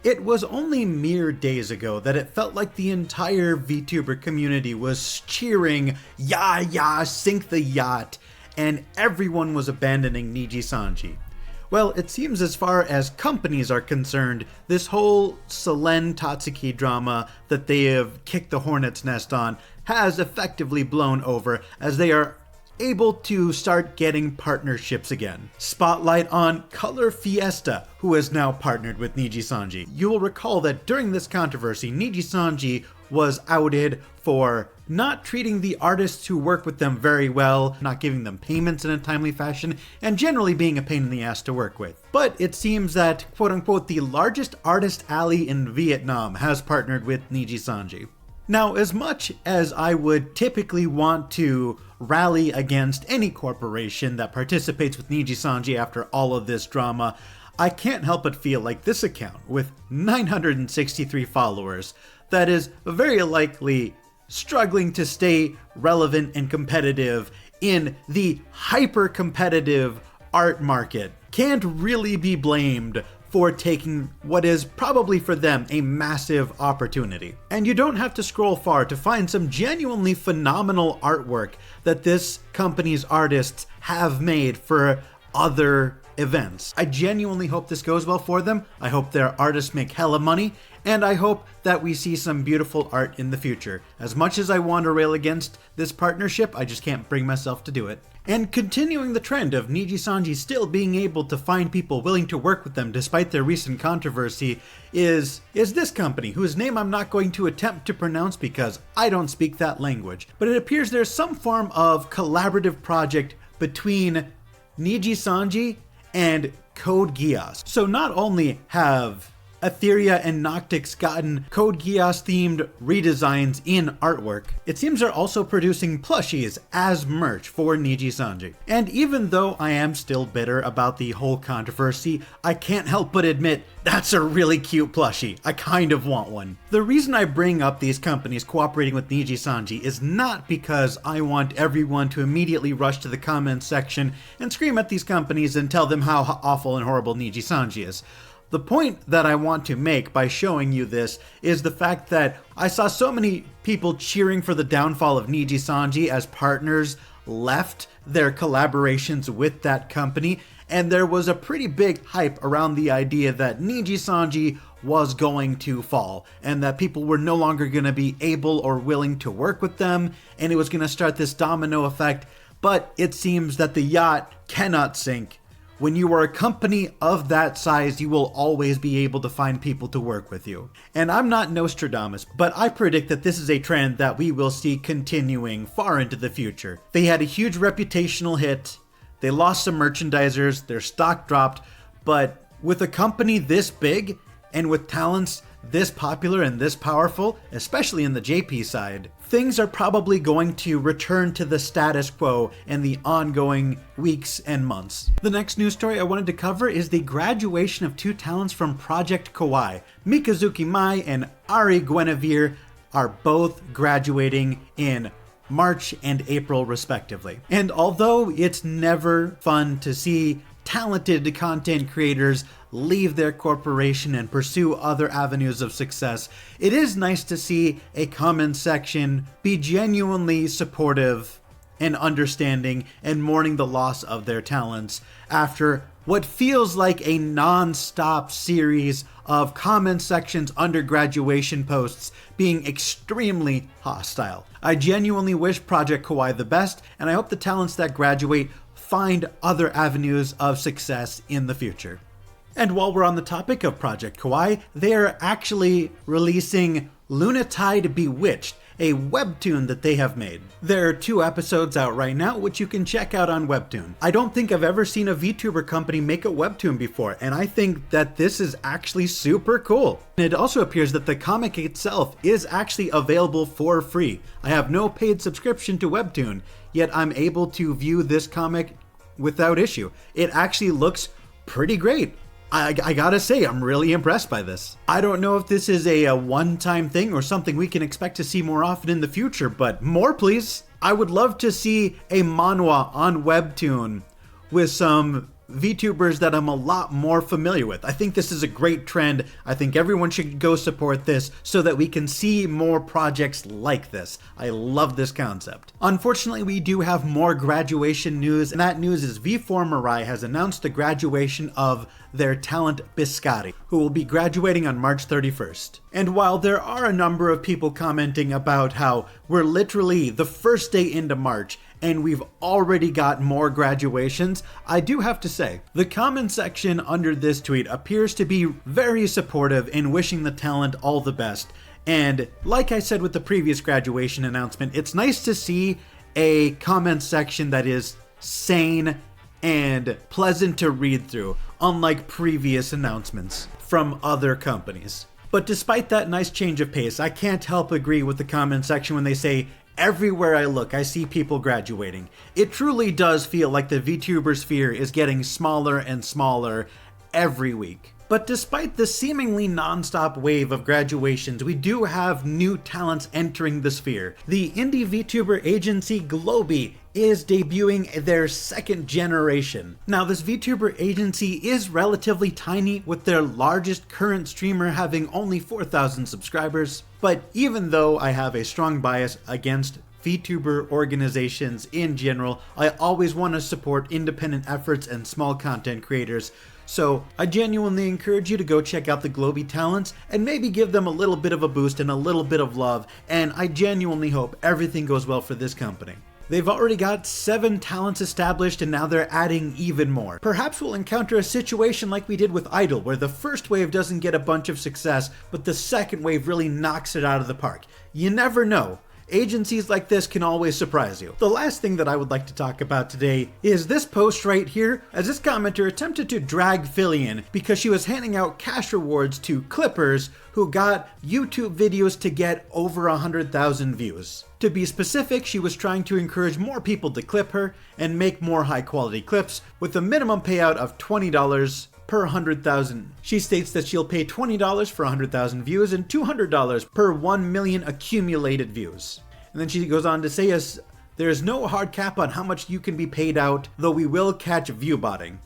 It was only mere days ago that it felt like the entire VTuber community was cheering, "Yeah, sink the yacht," and everyone was abandoning Niji-sanji. Well, it seems as far as companies are concerned, this whole Selen Tatsuki drama that they have kicked the hornet's nest on has effectively blown over, as they are able to start getting partnerships again. Spotlight on Color Fiesta, who has now partnered with Niji-sanji. You will recall that during this controversy, Niji-sanji was outed for not treating the artists who work with them very well, not giving them payments in a timely fashion, and generally being a pain in the ass to work with. But it seems that, quote-unquote, the largest artist alley in Vietnam has partnered with Niji-sanji. Now, as much as I would typically want to rally against any corporation that participates with Niji-sanji after all of this drama, I can't help but feel like this account, with 963 followers, that is very likely struggling to stay relevant and competitive in the hyper-competitive art market, can't really be blamed for taking what is probably for them a massive opportunity. And you don't have to scroll far to find some genuinely phenomenal artwork that this company's artists have made for other events. I genuinely hope this goes well for them. I hope their artists make hella money, and I hope that we see some beautiful art in the future. As much as I want to rail against this partnership, I just can't bring myself to do it. And continuing the trend of Niji-sanji still being able to find people willing to work with them despite their recent controversy is this company, whose name I'm not going to attempt to pronounce because I don't speak that language. But it appears there's some form of collaborative project between Niji-sanji and Code Geass. So not only have Etheria and Noctix gotten Code Geass themed redesigns in artwork, it seems they're also producing plushies as merch for Niji-sanji. And even though I am still bitter about the whole controversy, I can't help but admit that's a really cute plushie. I kind of want one. The reason I bring up these companies cooperating with Niji-sanji is not because I want everyone to immediately rush to the comments section and scream at these companies and tell them how awful and horrible Niji-sanji is. The point that I want to make by showing you this is the fact that I saw so many people cheering for the downfall of Niji-sanji as partners left their collaborations with that company, and there was a pretty big hype around the idea that Niji-sanji was going to fall, and that people were no longer going to be able or willing to work with them, and it was going to start this domino effect. But it seems that the yacht cannot sink. When you are a company of that size, you will always be able to find people to work with you. And I'm not Nostradamus, but I predict that this is a trend that we will see continuing far into the future. They had a huge reputational hit, they lost some merchandisers, their stock dropped, but with a company this big and with talents this popular and this powerful, especially in the JP side, things are probably going to return to the status quo in the ongoing weeks and months. The next news story I wanted to cover is the graduation of two talents from Project Kawaii. Mikazuki Mai and Ari Guinevere are both graduating in March and April respectively. And although it's never fun to see talented content creators leave their corporation and pursue other avenues of success, it is nice to see a comment section be genuinely supportive and understanding and mourning the loss of their talents after what feels like a non-stop series of comment sections under graduation posts being extremely hostile. I genuinely wish Project Kawaii the best, and I hope the talents that graduate find other avenues of success in the future. And while we're on the topic of Project Kawaii, they are actually releasing Lunatide Bewitched, a webtoon that they have made. There are 2 episodes out right now, which you can check out on WebToon. I don't think I've ever seen a VTuber company make a webtoon before, and I think that this is actually super cool. And it also appears that the comic itself is actually available for free. I have no paid subscription to WebToon, yet I'm able to view this comic without issue. It actually looks pretty great. I gotta say, I'm really impressed by this. I don't know if this is a one-time thing or something we can expect to see more often in the future, but more please. I would love to see a manhwa on WebToon with some VTubers that I'm a lot more familiar with. I think this is a great trend. I think everyone should go support this so that we can see more projects like this. I love this concept. Unfortunately, we do have more graduation news, and that news is V4 Mirai has announced the graduation of their talent Biscotti, who will be graduating on March 31st. And while there are a number of people commenting about how we're literally the first day into March and we've already got more graduations, I do have to say, the comment section under this tweet appears to be very supportive in wishing the talent all the best. And like I said with the previous graduation announcement, it's nice to see a comment section that is sane and pleasant to read through, unlike previous announcements from other companies. But despite that nice change of pace, I can't help agree with the comment section when they say, everywhere I look, I see people graduating. It truly does feel like the VTuber sphere is getting smaller and smaller every week. But despite the seemingly non-stop wave of graduations, we do have new talents entering the sphere. The indie VTuber agency Globie is debuting their second generation. Now, this VTuber agency is relatively tiny, with their largest current streamer having only 4,000 subscribers. But even though I have a strong bias against VTuber organizations in general, I always want to support independent efforts and small content creators. So I genuinely encourage you to go check out the Globie talents and maybe give them a little bit of a boost and a little bit of love, and I genuinely hope everything goes well for this company. They've already got 7 talents established and now they're adding even more. Perhaps we'll encounter a situation like we did with Idol, where the first wave doesn't get a bunch of success, but the second wave really knocks it out of the park. You never know. Agencies like this can always surprise you. The last thing that I would like to talk about today is this post right here, as this commenter attempted to drag Filian because she was handing out cash rewards to clippers who got YouTube videos to get over 100,000 views. To be specific, she was trying to encourage more people to clip her and make more high quality clips with a minimum payout of $20 per 100,000. She states that she'll pay $20 for 100,000 views and $200 per 1 million accumulated views. And then she goes on to say, yes, there is no hard cap on how much you can be paid out, though we will catch view botting.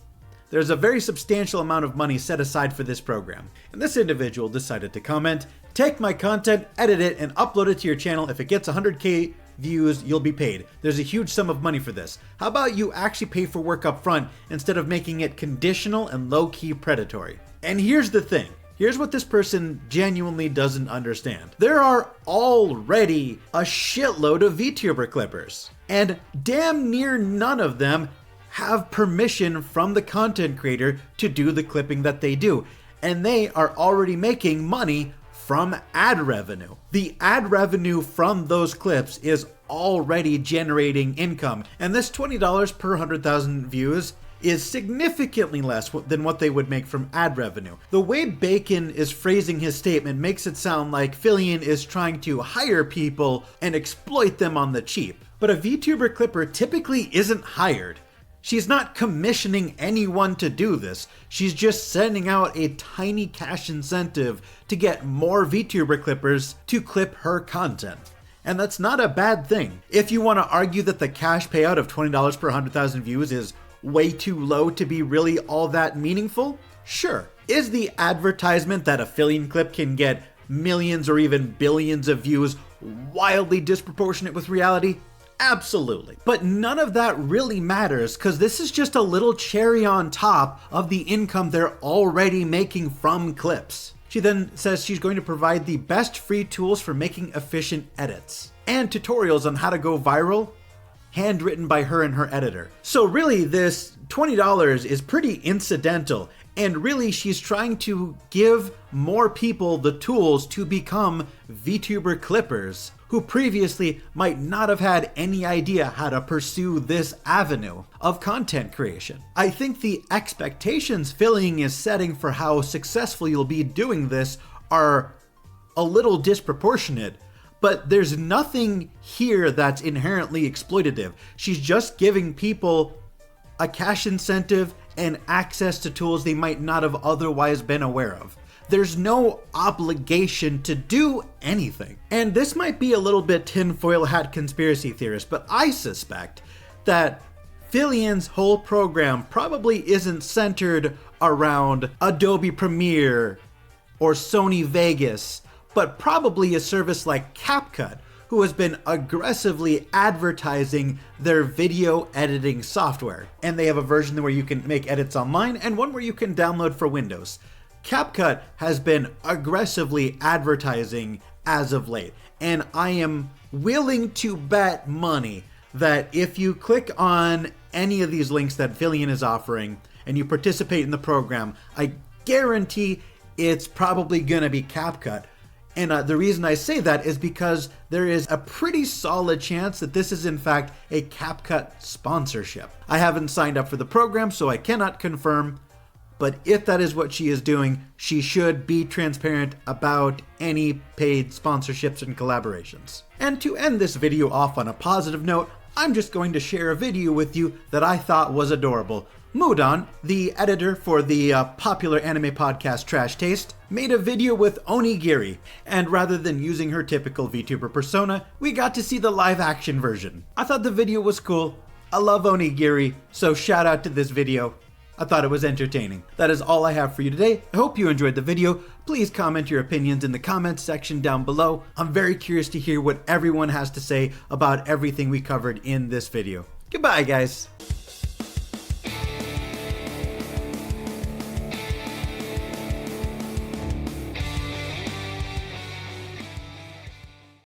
There's a very substantial amount of money set aside for this program. And this individual decided to comment, take my content, edit it, and upload it to your channel. If it gets 100k views, you'll be paid. There's a huge sum of money for this. How about you actually pay for work up front instead of making it conditional and low-key predatory? And here's the thing. Here's what this person genuinely doesn't understand. There are already a shitload of VTuber clippers, and damn near none of them have permission from the content creator to do the clipping that they do. And they are already making money from ad revenue. The ad revenue from those clips is already generating income, and this $20 per 100,000 views is significantly less than what they would make from ad revenue. The way Bacon is phrasing his statement makes it sound like Fillian is trying to hire people and exploit them on the cheap. But a VTuber clipper typically isn't hired. She's not commissioning anyone to do this. She's just sending out a tiny cash incentive to get more VTuber clippers to clip her content. And that's not a bad thing. If you want to argue that the cash payout of $20 per 100,000 views is way too low to be really all that meaningful, sure. Is the advertisement that a Fillian clip can get millions or even billions of views wildly disproportionate with reality? Absolutely. But none of that really matters, because this is just a little cherry on top of the income they're already making from clips. She then says she's going to provide the best free tools for making efficient edits and tutorials on how to go viral, handwritten by her and her editor. So really, this $20 is pretty incidental, and really she's trying to give more people the tools to become VTuber clippers who previously might not have had any idea how to pursue this avenue of content creation. I think the expectations Fillian is setting for how successful you'll be doing this are a little disproportionate, but there's nothing here that's inherently exploitative. She's just giving people a cash incentive and access to tools they might not have otherwise been aware of. There's no obligation to do anything. And this might be a little bit tinfoil hat conspiracy theorist, but I suspect that Filian's whole program probably isn't centered around Adobe Premiere or Sony Vegas, but probably a service like CapCut, who has been aggressively advertising their video editing software. And they have a version where you can make edits online and one where you can download for Windows. CapCut has been aggressively advertising as of late, and I am willing to bet money that if you click on any of these links that Fillian is offering and you participate in the program, I guarantee it's probably gonna be CapCut. And the reason I say that is because there is a pretty solid chance that this is in fact a CapCut sponsorship. I haven't signed up for the program, so I cannot confirm, but if that is what she is doing, she should be transparent about any paid sponsorships and collaborations. And to end this video off on a positive note, I'm just going to share a video with you that I thought was adorable. Mudan, the editor for the popular anime podcast Trash Taste, made a video with Onigiri, and rather than using her typical VTuber persona, we got to see the live action version. I thought the video was cool. I love Onigiri, so shout out to this video. I thought it was entertaining. That is all I have for you today. I hope you enjoyed the video. Please comment your opinions in the comments section down below. I'm very curious to hear what everyone has to say about everything we covered in this video. Goodbye, guys.